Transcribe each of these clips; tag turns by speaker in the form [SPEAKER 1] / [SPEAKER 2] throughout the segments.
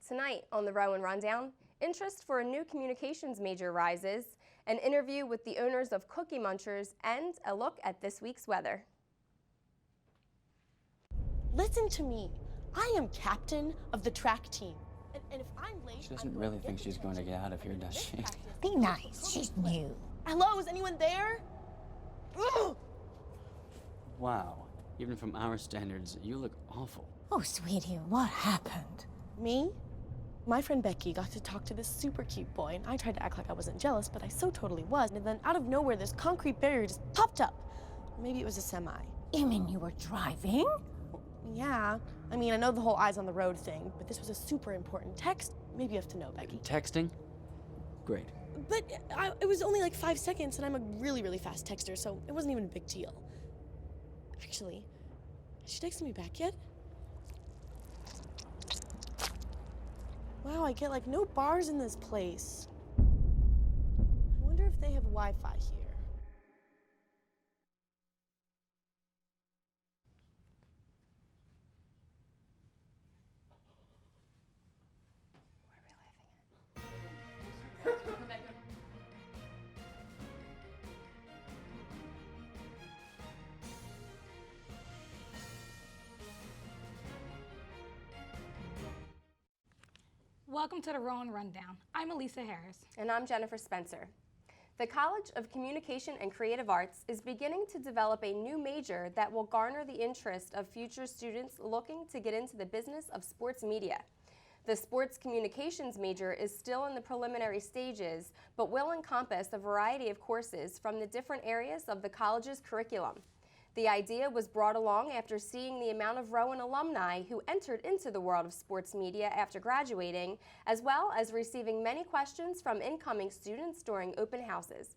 [SPEAKER 1] Tonight on the Rowan Rundown, interest for a new communications major rises, an interview with the owners of Cookie Munchers, and a look at this week's weather.
[SPEAKER 2] Listen to me. I am captain of the track team. And if I'm late,
[SPEAKER 3] She doesn't really think she's going to get out of here, does she?
[SPEAKER 4] Be nice. She's new.
[SPEAKER 2] Hello, is anyone there? Ugh!
[SPEAKER 3] Wow. Even from our standards, you look awful.
[SPEAKER 4] Oh, sweetie, what happened?
[SPEAKER 2] Me? My friend Becky got to talk to this super cute boy, and I tried to act like I wasn't jealous, but I so totally was. And then out of nowhere, this concrete barrier just popped up. Maybe it was a semi.
[SPEAKER 4] You mean you were driving?
[SPEAKER 2] Yeah. I mean, I know the whole eyes on the road thing, but this was a super important text. Maybe you have to know, Becky.
[SPEAKER 3] Texting? Great.
[SPEAKER 2] But it was only like 5 seconds, and I'm a really, really fast texter, so it wasn't even a big deal. Actually, has she texted me back yet? Wow, I get like no bars in this place. I wonder if they have Wi-Fi here.
[SPEAKER 5] Welcome to the Rowan Rundown. I'm Elisa Harris.
[SPEAKER 1] And I'm Jennifer Spencer. The College of Communication and Creative Arts is beginning to develop a new major that will garner the interest of future students looking to get into the business of sports media. The sports communications major is still in the preliminary stages, but will encompass a variety of courses from the different areas of the college's curriculum. The idea was brought along after seeing the amount of Rowan alumni who entered into the world of sports media after graduating, as well as receiving many questions from incoming students during open houses.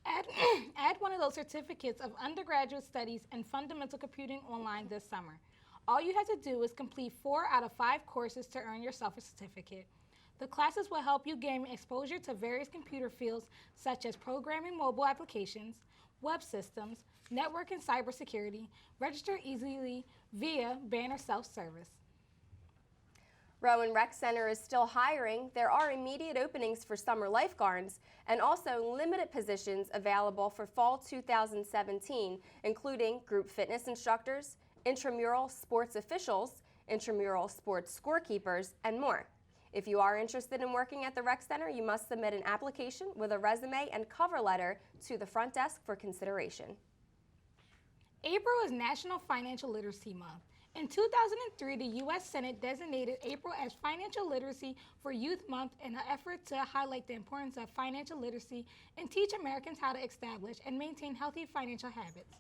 [SPEAKER 5] Add one of those certificates of undergraduate studies in fundamental computing online this summer. All you have to do is complete 4 out of 5 courses to earn yourself a certificate. The classes will help you gain exposure to various computer fields such as programming mobile applications, web systems, network and cybersecurity. Register easily via banner self-service.
[SPEAKER 1] Rowan Rec Center is still hiring. There are immediate openings for summer lifeguards and also limited positions available for fall 2017, including group fitness instructors, intramural sports officials, intramural sports scorekeepers, and more. If you are interested in working at the Rec Center, you must submit an application with a resume and cover letter to the front desk for consideration.
[SPEAKER 5] April is National Financial Literacy Month. In 2003, the U.S. Senate designated April as Financial Literacy for Youth Month in an effort to highlight the importance of financial literacy and teach Americans how to establish and maintain healthy financial habits.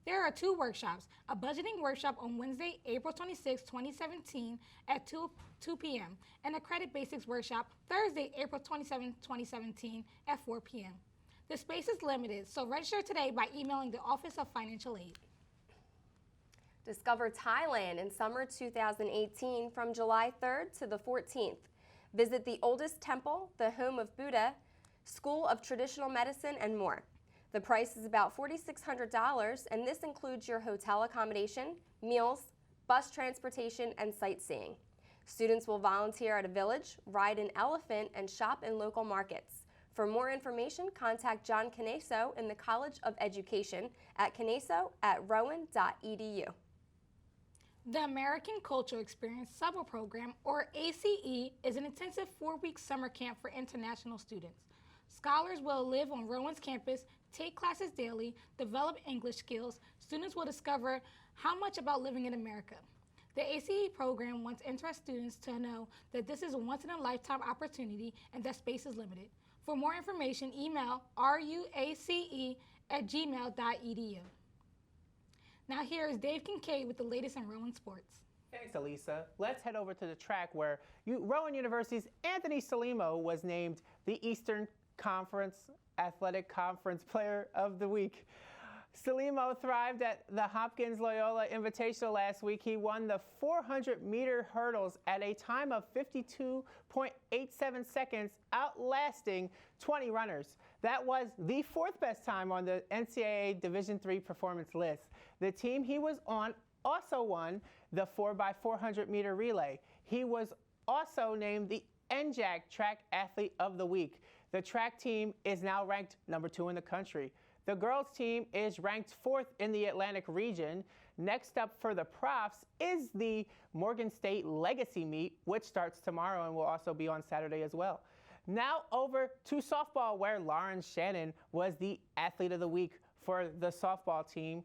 [SPEAKER 5] There are 2 workshops, a budgeting workshop on Wednesday, April 26, 2017 at 2 p.m. and a credit basics workshop Thursday, April 27, 2017 at 4 p.m. The space is limited, so register today by emailing the Office of Financial Aid.
[SPEAKER 1] Discover Thailand in summer 2018 from July 3rd to the 14th. Visit the oldest temple, the home of Buddha, School of Traditional Medicine, and more. The price is about $4,600, and this includes your hotel accommodation, meals, bus transportation, and sightseeing. Students will volunteer at a village, ride an elephant, and shop in local markets. For more information, contact John Caneso in the College of Education at caneso@rowan.edu.
[SPEAKER 5] The American Cultural Experience Summer Program, or ACE, is an intensive 4-week summer camp for international students. Scholars will live on Rowan's campus, take classes daily, develop English skills. Students will discover how much about living in America. The ACE program wants interested students to know that this is a once-in-a-lifetime opportunity and that space is limited. For more information, email ruace@gmail.edu. Now here is Dave Kincaid with the latest in Rowan sports.
[SPEAKER 6] Thanks, Elisa. Let's head over to the track where Rowan University's Anthony Salimo was named the Eastern Conference Athletic Conference Player of the Week. Salimo thrived at the Hopkins Loyola Invitational last week. He won the 400-meter hurdles at a time of 52.87 seconds, outlasting 20 runners. That was the 4th best time on the NCAA Division III performance list. The team he was on also won the 4x400 meter relay. He was also named the NJAC Track Athlete of the Week. The track team is now ranked number 2 in the country. The girls team is ranked 4th in the Atlantic region. Next up for the profs is the Morgan State Legacy Meet, which starts tomorrow and will also be on Saturday as well. Now over to softball, where Lauren Shannon was the Athlete of the Week for the softball team,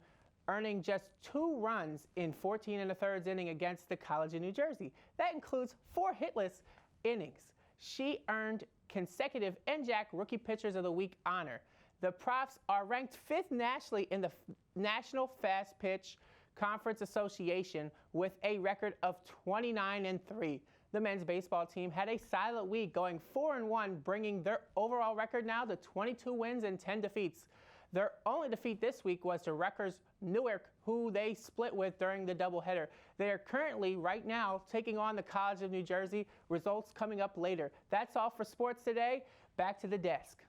[SPEAKER 6] earning just 2 runs in 14 1/3 inning against the College of New Jersey. That includes 4 hitless innings. She earned consecutive NJAC Rookie Pitchers of the Week honor. The profs are ranked 5th nationally in the National Fast Pitch Conference Association with a record of 29-3. The men's baseball team had a silent week, going 4-1, bringing their overall record now to 22 wins and 10 defeats. Their only defeat this week was to Rutgers Newark, who they split with during the doubleheader. They are currently, right now, taking on the College of New Jersey. Results coming up later. That's all for sports today. Back to the desk.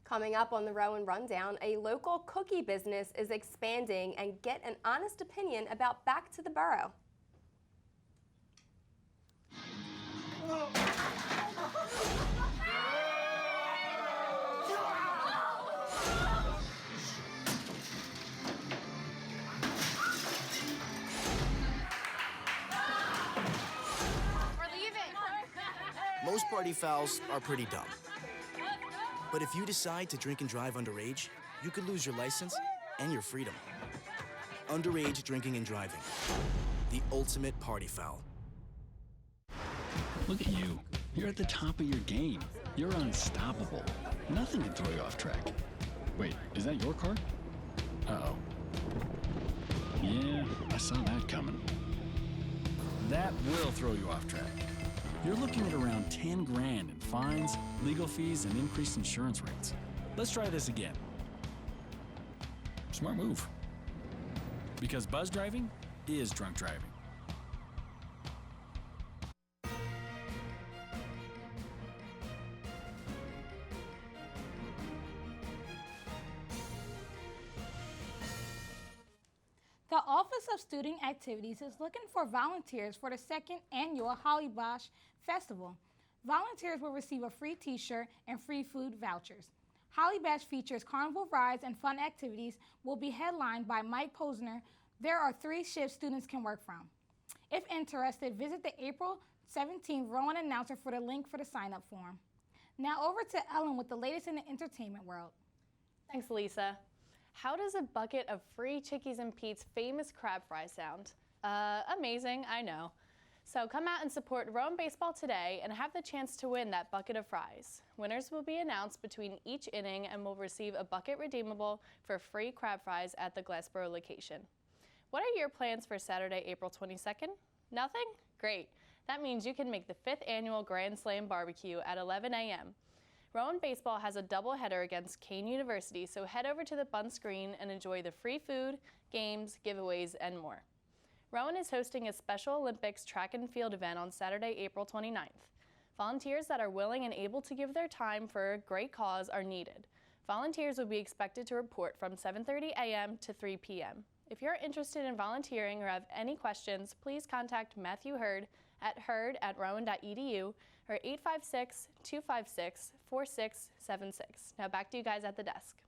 [SPEAKER 1] Coming up on the Rowan Rundown, a local cookie business is expanding, and get an honest opinion about Back to the Borough.
[SPEAKER 7] Most party fouls are pretty dumb. But if you decide to drink and drive underage, you could lose your license and your freedom. Underage drinking and driving. The ultimate party foul.
[SPEAKER 8] Look at you. You're at the top of your game. You're unstoppable. Nothing can throw you off track. Wait, is that your car? Uh-oh. Yeah, I saw that coming. That will throw you off track. You're looking at around 10 grand in fines, legal fees, and increased insurance rates. Let's try this again. Smart move. Because buzz driving is drunk driving.
[SPEAKER 5] The Office of Student Activities is looking for volunteers for the 2nd annual Holly Bosch Festival. Volunteers will receive a free t-shirt and free food vouchers. Holly Bash features carnival rides and fun activities, will be headlined by Mike Posner. There are 3 shifts students can work from. If interested, visit the April 17th Rowan announcer for the link for the sign-up form. Now over to Ellen with the latest in the entertainment world.
[SPEAKER 2] Thanks, Lisa. How does a bucket of free Chickies and Pete's famous crab fries sound? Amazing, I know. So come out and support Rowan Baseball today and have the chance to win that bucket of fries. Winners will be announced between each inning and will receive a bucket redeemable for free crab fries at the Glassboro location. What are your plans for Saturday, April 22nd? Nothing? Great. That means you can make the 5th annual Grand Slam barbecue at 11 a.m. Rowan Baseball has a doubleheader against Kane University, so head over to the Bun Screen and enjoy the free food, games, giveaways, and more. Rowan is hosting a Special Olympics track and field event on Saturday, April 29th. Volunteers that are willing and able to give their time for a great cause are needed. Volunteers will be expected to report from 7:30 a.m. to 3 p.m. If you're interested in volunteering or have any questions, please contact Matthew Hurd at hurd@rowan.edu or 856-256-4676. Now back to you guys at the desk.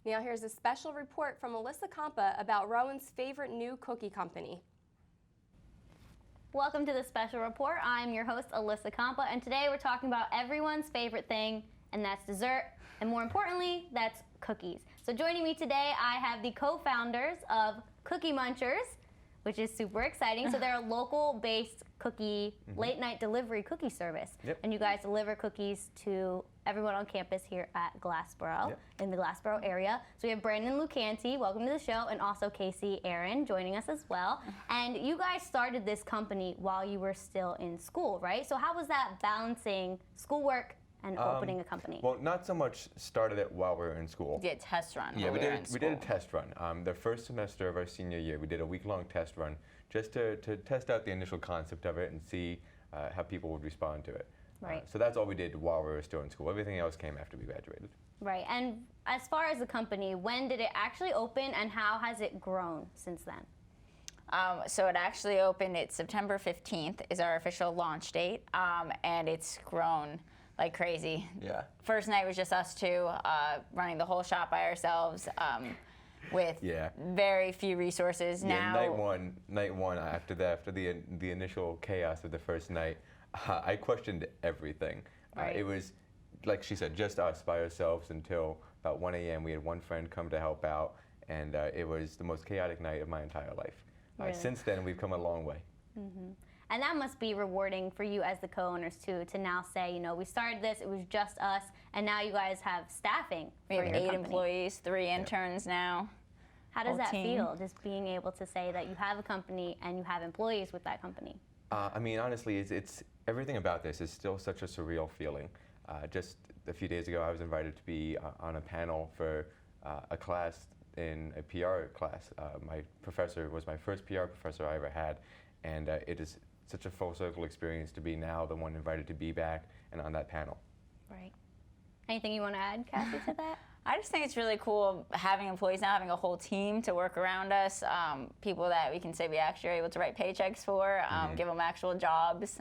[SPEAKER 1] Now here's a special report from Alyssa Compa about Rowan's favorite new cookie company.
[SPEAKER 9] Welcome to the special report. I'm your host, Alyssa Compa, and today we're talking about everyone's favorite thing, and that's dessert, and more importantly, that's cookies. So joining me today, I have the co-founders of Cookie Munchers, which is super exciting. So they're a local-based cookie, late-night delivery cookie service.
[SPEAKER 10] Yep.
[SPEAKER 9] And you guys deliver cookies to everyone on campus here at Glassboro, in the Glassboro area. So we have Brandon Lucanti, welcome to the show, and also Casey Aaron joining us as well. And you guys started this company while you were still in school, right? So how was that balancing schoolwork and opening a company?
[SPEAKER 10] Well, not so much started it while we were in school.
[SPEAKER 11] Did a test run.
[SPEAKER 10] Yeah,
[SPEAKER 11] while
[SPEAKER 10] we
[SPEAKER 11] were in
[SPEAKER 10] did a
[SPEAKER 11] school.
[SPEAKER 10] test run. The first semester of our senior year, we did a week-long test run just to test out the initial concept of it and see how people would respond to it.
[SPEAKER 9] Right.
[SPEAKER 10] So that's all we did while we were still in school. Everything else came after we graduated.
[SPEAKER 9] Right, and as far as the company, when did it actually open and how has it grown since then?
[SPEAKER 11] So it actually opened, it's September 15th is our official launch date, and it's grown like crazy.
[SPEAKER 12] Yeah.
[SPEAKER 11] First night was just us two, running the whole shop by ourselves, with very few resources.
[SPEAKER 10] Yeah, night one after the initial chaos of the first night, I questioned everything.
[SPEAKER 11] Right.
[SPEAKER 10] It was, like she said, just us by ourselves until about 1 a.m. We had one friend come to help out, and it was the most chaotic night of my entire life.
[SPEAKER 9] Really?
[SPEAKER 10] Since then, we've come a long way.
[SPEAKER 9] Mm-hmm. And that must be rewarding for you as the co-owners too, to now say, you know, we started this, it was just us, and now you guys have staffing
[SPEAKER 11] We
[SPEAKER 9] for
[SPEAKER 11] have
[SPEAKER 9] your
[SPEAKER 11] 8
[SPEAKER 9] company.
[SPEAKER 11] employees, 3 interns now.
[SPEAKER 9] How does
[SPEAKER 11] whole
[SPEAKER 9] that
[SPEAKER 11] team.
[SPEAKER 9] feel, just being able to say that you have a company and you have employees with that company?
[SPEAKER 10] I mean, honestly, it's everything about this is still such a surreal feeling. Just a few days ago, I was invited to be on a panel for a class in a PR class. My professor was my first PR professor I ever had, and it is such a full circle experience to be now the one invited to be back and on that panel.
[SPEAKER 9] Right. Anything you want to add, Cassie, to that?
[SPEAKER 11] I just think it's really cool having employees now, having a whole team to work around us, people that we can say we actually are able to write paychecks for, give them actual jobs,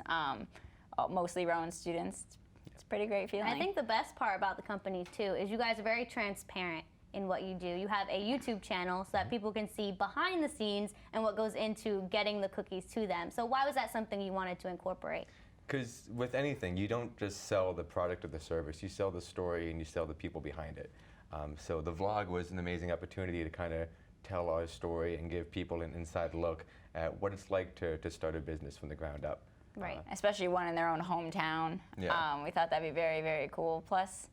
[SPEAKER 11] mostly Rowan students. It's a pretty great feeling.
[SPEAKER 9] I think the best part about the company, too, is you guys are very transparent in what you do. You have a YouTube channel so that people can see behind the scenes and what goes into getting the cookies to them. So why was that something you wanted to incorporate?
[SPEAKER 10] Because with anything, you don't just sell the product or the service, you sell the story and you sell the people behind it. So the vlog was an amazing opportunity to kind of tell our story and give people an inside look at what it's like to start a business from the ground up.
[SPEAKER 11] Right, especially one in their own hometown.
[SPEAKER 10] Yeah.
[SPEAKER 11] We thought that'd be very, very cool. Plus,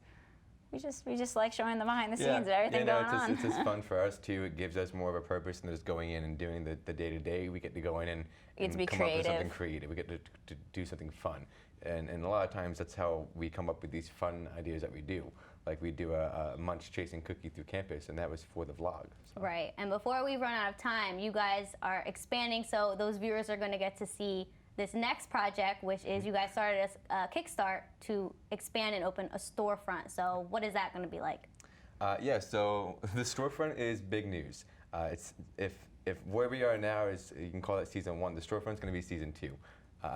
[SPEAKER 11] we just like showing the behind the scenes of everything
[SPEAKER 10] no,
[SPEAKER 11] going on.
[SPEAKER 10] It's just fun for us too. It gives us more of a purpose than just going in and doing the day-to-day. We get to go in and
[SPEAKER 11] get to be
[SPEAKER 10] come up with something
[SPEAKER 11] creative.
[SPEAKER 10] creative. We get to do something fun. And a lot of times that's how we come up with these fun ideas that we do. Like we do a munch chasing cookie through campus, and that was for the vlog. So.
[SPEAKER 9] Right, and before we run out of time, you guys are expanding, so those viewers are going to get to see this next project, which is you guys started a Kickstart to expand and open a storefront. So what is that going to be like?
[SPEAKER 10] Yeah, so the storefront is big news. It's if where we are now is, you can call it season 1, the storefront's going to be season 2.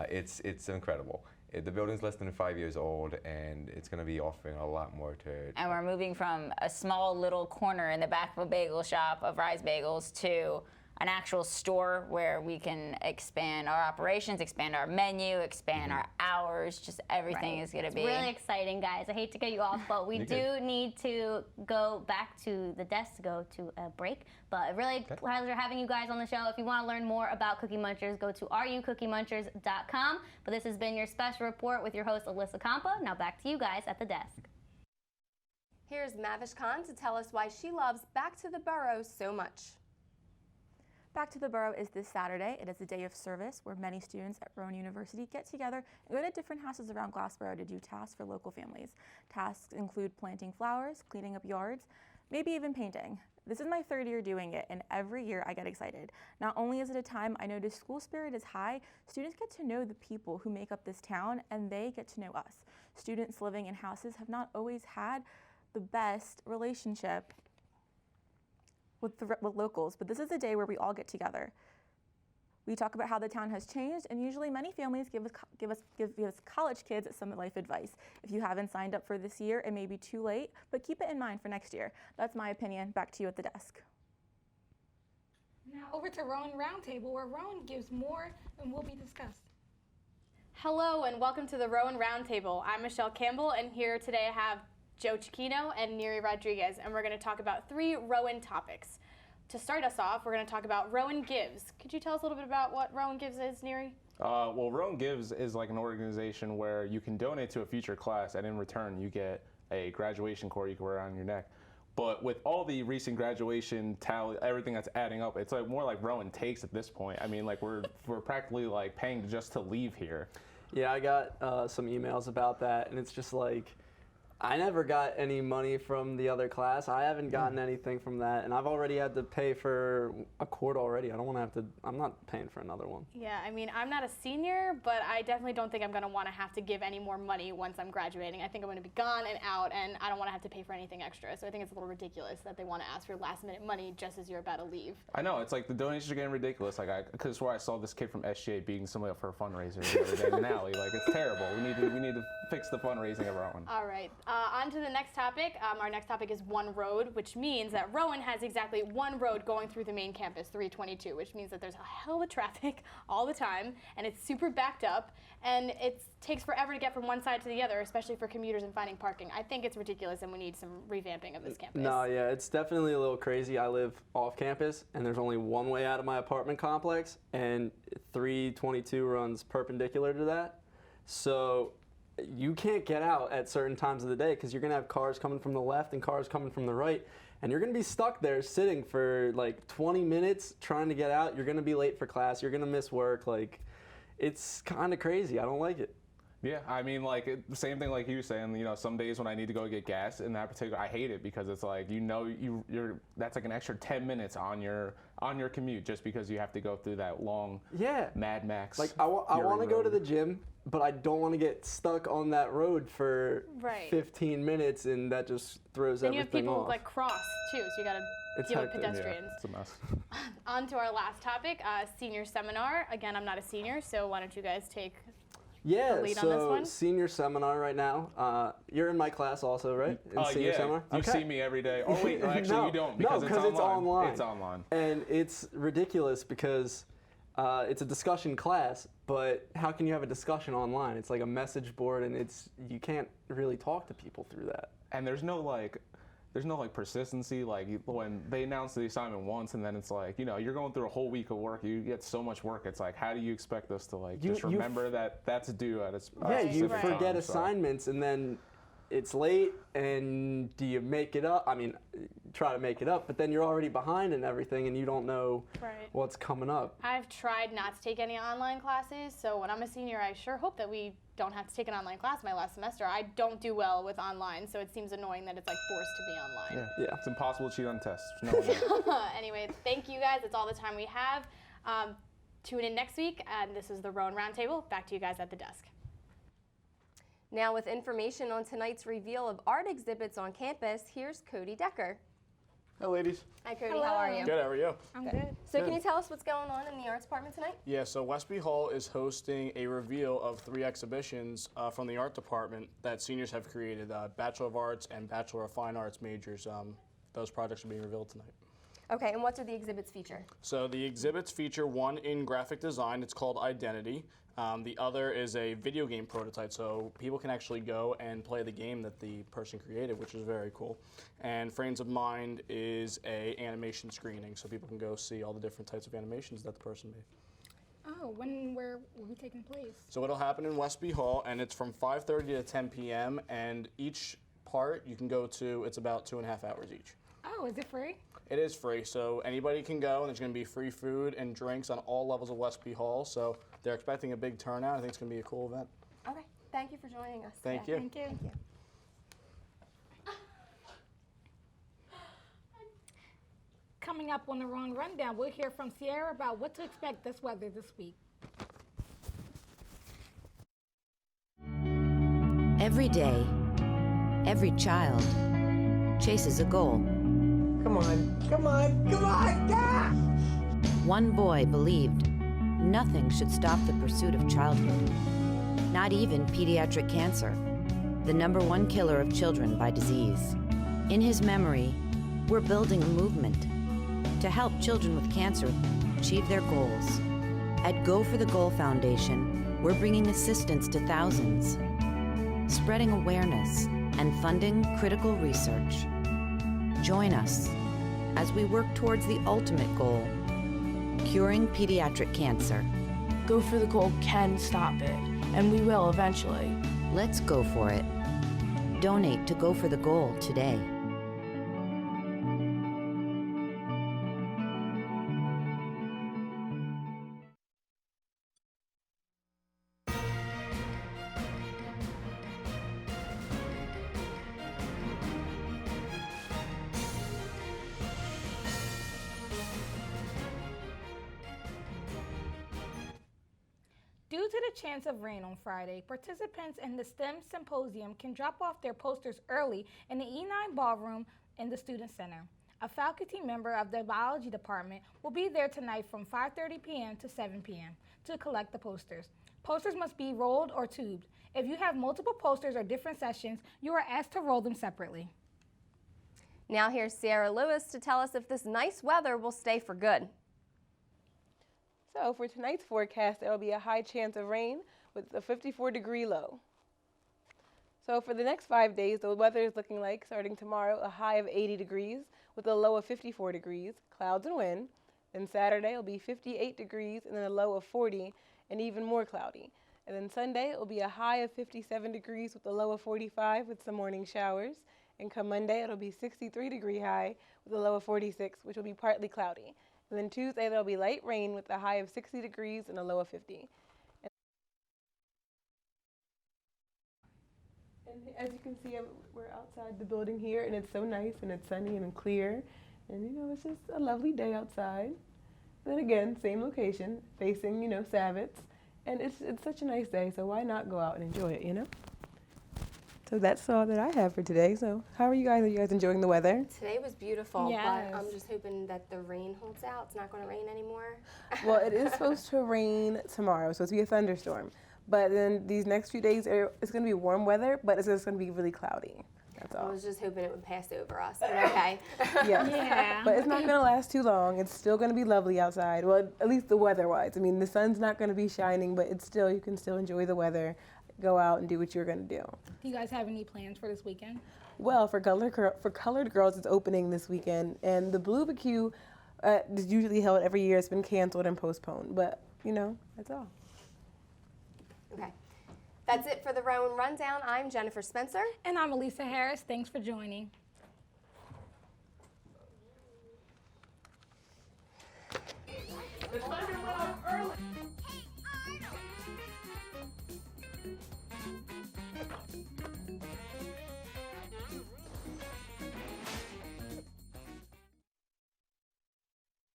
[SPEAKER 10] It's incredible. The building's less than 5 years old, and it's going to be offering a lot more to.
[SPEAKER 11] And we're moving from a small little corner in the back of a bagel shop of Rise Bagels to an actual store where we can expand our operations, expand our menu, expand our hours, just everything is going to be.
[SPEAKER 9] It's really exciting, guys. I hate to cut you off, but we do need to go back to the desk to go to a break. But really pleasure having you guys on the show. If you want to learn more about Cookie Munchers, go to rucookiemunchers.com. But this has been your special report with your host, Alyssa Compa. Now back to you guys at the desk.
[SPEAKER 1] Here's Mavish Khan to tell us why she loves Back to the Borough so much.
[SPEAKER 13] Back to the Borough is this Saturday. It is a day of service where many students at Rowan University get together and go to different houses around Glassboro to do tasks for local families. Tasks include planting flowers, cleaning up yards, maybe even painting. This is my 3rd year doing it, and every year I get excited. Not only is it a time I notice school spirit is high, students get to know the people who make up this town, and they get to know us. Students living in houses have not always had the best relationship with locals, but this is a day where we all get together. We talk about how the town has changed, and usually many families give us college kids some life advice. If you haven't signed up for this year, it may be too late, but keep it in mind for next year. That's my opinion. Back to you at the desk.
[SPEAKER 5] Now over to Rowan Roundtable, where Rowan gives more and will be discussed.
[SPEAKER 2] Hello and welcome to the Rowan Roundtable. I'm Michelle Campbell, and here today I have Joe Chiquino and Neri Rodriguez, and we're going to talk about 3 Rowan topics. To start us off, we're going to talk about Rowan Gives. Could you tell us a little bit about what Rowan Gives is, Neri?
[SPEAKER 14] Well, Rowan Gives is like an organization where you can donate to a future class, and in return you get a graduation cord you can wear around your neck. But with all the recent graduation tally, everything that's adding up, it's like more like Rowan Takes at this point. I mean, like we're practically like paying just to leave here.
[SPEAKER 12] Yeah, I got some emails about that, and it's just like, I never got any money from the other class. I haven't gotten anything from that, and I've already had to pay for a quart already. I don't want to have to, I'm not paying for another one.
[SPEAKER 2] Yeah, I mean, I'm not a senior, but I definitely don't think I'm going to want to have to give any more money once I'm graduating. I think I'm going to be gone and out, and I don't want to have to pay for anything extra. So I think it's a little ridiculous that they want to ask for last-minute money just as you're about to leave.
[SPEAKER 14] I know, it's like the donations are getting ridiculous. Like, I could have swore I saw this kid from SGA beating somebody up for a fundraiser the other day in an alley. Like, it's terrible. We need to fix the fundraising of Rowan.
[SPEAKER 2] All right, on to the next topic. Our next topic is one road, which means that Rowan has exactly one road going through the main campus, 322, which means that there's a hell of traffic all the time, and it's super backed up, and it takes forever to get from one side to the other, especially for commuters and finding parking. I think it's ridiculous, and we need some revamping of this campus.
[SPEAKER 12] No, yeah, it's definitely a little crazy. I live off campus, and there's only one way out of my apartment complex, and 322 runs perpendicular to that. So you can't get out at certain times of the day because you're going to have cars coming from the left and cars coming from the right, and you're going to be stuck there sitting for like 20 minutes trying to get out. You're going to be late for class. You're going to miss work. Like, it's kind of crazy. I don't like it.
[SPEAKER 14] Yeah, I mean, like, the same thing like you were saying, you know, some days when I need to go get gas in that particular, I hate it because it's like, you know, you're that's like an extra 10 minutes on your commute just because you have to go through that long Mad Max.
[SPEAKER 12] Like, I want to go to the gym, but I don't want to get stuck on that road for 15 minutes, and that just throws
[SPEAKER 2] then
[SPEAKER 12] everything off.
[SPEAKER 2] you have people like cross too, so you got to deal with pedestrians.
[SPEAKER 14] Yeah, it's a mess.
[SPEAKER 2] On to our last topic, senior seminar. Again, I'm not a senior, so why don't you guys take
[SPEAKER 12] the
[SPEAKER 2] lead on this one?
[SPEAKER 12] Senior seminar right now. You're in my class also, right? In senior seminar?
[SPEAKER 14] You see me every day. Oh wait, actually
[SPEAKER 12] no,
[SPEAKER 14] you don't
[SPEAKER 12] no,
[SPEAKER 14] because
[SPEAKER 12] it's online.
[SPEAKER 14] It's online.
[SPEAKER 12] And it's ridiculous because it's a discussion class, but how can you have a discussion online? It's like a message board, and you can't really talk to people through that.
[SPEAKER 14] And there's no like persistency. Like when they announce the assignment once, and then it's like, you know, you're going through a whole week of work. You get so much work. It's like, how do you expect us to like just remember that that's due at a
[SPEAKER 12] you
[SPEAKER 14] specific
[SPEAKER 12] forget
[SPEAKER 14] time,
[SPEAKER 12] assignments, and then it's late, and do you make it up? I mean, try to make it up, but then you're already behind and everything, and you don't know what's coming up.
[SPEAKER 2] I've tried not to take any online classes, so when I'm a senior, I sure hope that we don't have to take an online class my last semester. I don't do well with online, so it seems annoying that it's like forced to be online.
[SPEAKER 14] Yeah. It's impossible to cheat on tests. No
[SPEAKER 2] Anyway, thank you guys. That's all the time we have. Tune in next week, and this is the Rowan Roundtable. Back to you guys at the desk.
[SPEAKER 1] Now with information on tonight's reveal of art exhibits on campus, here's Cody Decker.
[SPEAKER 15] Hi, ladies.
[SPEAKER 1] Hi, Cody. How are you?
[SPEAKER 15] Good. How are you?
[SPEAKER 5] I'm good.
[SPEAKER 1] So can you tell us what's going on in the arts department tonight?
[SPEAKER 15] Yeah, so Westby Hall is hosting a reveal of 3 exhibitions from the art department that seniors have created, Bachelor of Arts and Bachelor of Fine Arts majors. Those projects are being revealed tonight.
[SPEAKER 1] Okay, and what do the exhibits feature?
[SPEAKER 15] So the exhibits feature one in graphic design. It's called Identity. The other is a video game prototype, so people can actually go and play the game that the person created, which is very cool. And Frames of Mind is a animation screening, so people can go see all the different types of animations that the person made.
[SPEAKER 5] Oh, where will be taking place?
[SPEAKER 15] So it'll happen in Westby Hall, and it's from 5:30 to 10 p.m., and each part you can go to, it's about 2.5 hours each.
[SPEAKER 5] Oh, is it free?
[SPEAKER 15] It is free, so anybody can go, and there's going to be free food and drinks on all levels of Westby Hall, so they're expecting a big turnout. I think it's going to be a cool event.
[SPEAKER 1] Okay, thank you for joining us.
[SPEAKER 15] Thank you.
[SPEAKER 5] Thank you.
[SPEAKER 1] Thank you.
[SPEAKER 5] Coming up on the Rowan Rundown, we'll hear from Sierra about what to expect this weather this week.
[SPEAKER 16] Every day, every child chases a goal.
[SPEAKER 17] Come on, come on, come on! Ah!
[SPEAKER 16] One boy believed nothing should stop the pursuit of childhood, not even pediatric cancer, the #1 killer of children by disease. In his memory, we're building a movement to help children with cancer achieve their goals. At Go for the Goal Foundation, we're bringing assistance to thousands, spreading awareness and funding critical research. Join us as we work towards the ultimate goal, curing pediatric cancer.
[SPEAKER 18] Go for the Goal can stop it, and we will eventually.
[SPEAKER 16] Let's go for it. Donate to Go for the Goal today.
[SPEAKER 5] Due to the chance of rain on Friday, participants in the STEM Symposium can drop off their posters early in the E9 ballroom in the Student Center. A faculty member of the biology department will be there tonight from 5:30 p.m. to 7 p.m. to collect the posters. Posters must be rolled or tubed. If you have multiple posters or different sessions, you are asked to roll them separately.
[SPEAKER 1] Now here's Sierra Lewis to tell us if this nice weather will stay for good.
[SPEAKER 19] So for tonight's forecast, there will be a high chance of rain with a 54-degree low. So for the next 5 days, the weather is looking like, starting tomorrow, a high of 80 degrees with a low of 54 degrees, clouds and wind. Then Saturday will be 58 degrees and then a low of 40 and even more cloudy. And then Sunday it will be a high of 57 degrees with a low of 45 with some morning showers. And come Monday it'll be 63-degree high with a low of 46, which will be partly cloudy. And then Tuesday there'll be light rain with a high of 60 degrees and a low of 50. And as you can see, we're outside the building here, and it's so nice, and it's sunny and clear. And, you know, it's just a lovely day outside. And then again, same location, facing, you know, Savitz. And it's such a nice day, so why not go out and enjoy it, you know? So that's all that I have for today. So how are you guys? Are you guys enjoying the weather?
[SPEAKER 1] Today was beautiful,
[SPEAKER 5] Yes.
[SPEAKER 1] but I'm just hoping that the rain holds out. It's not going to rain anymore.
[SPEAKER 19] Well, it is supposed to rain tomorrow, so it's going to be a thunderstorm. But then these next few days, it's going to be warm weather, but it's just going to be really cloudy. That's all.
[SPEAKER 1] I was just hoping it would pass over us, but okay.
[SPEAKER 19] Yeah. But it's not going to last too long. It's still going to be lovely outside. Well, at least the weather-wise. I mean, the sun's not going to be shining, but it's still, you can still enjoy the weather, go out and do what you're going to do.
[SPEAKER 5] Do you guys have any plans for this weekend?
[SPEAKER 19] Well, for Colored Girls, it's opening this weekend, and the Blue BQ is usually held every year. It's been canceled and postponed, but, you know, that's all.
[SPEAKER 1] Okay. That's it for the Rowan Rundown. I'm Jennifer Spencer.
[SPEAKER 5] And I'm Elisa Harris. Thanks for joining.
[SPEAKER 17] The thunder went off early.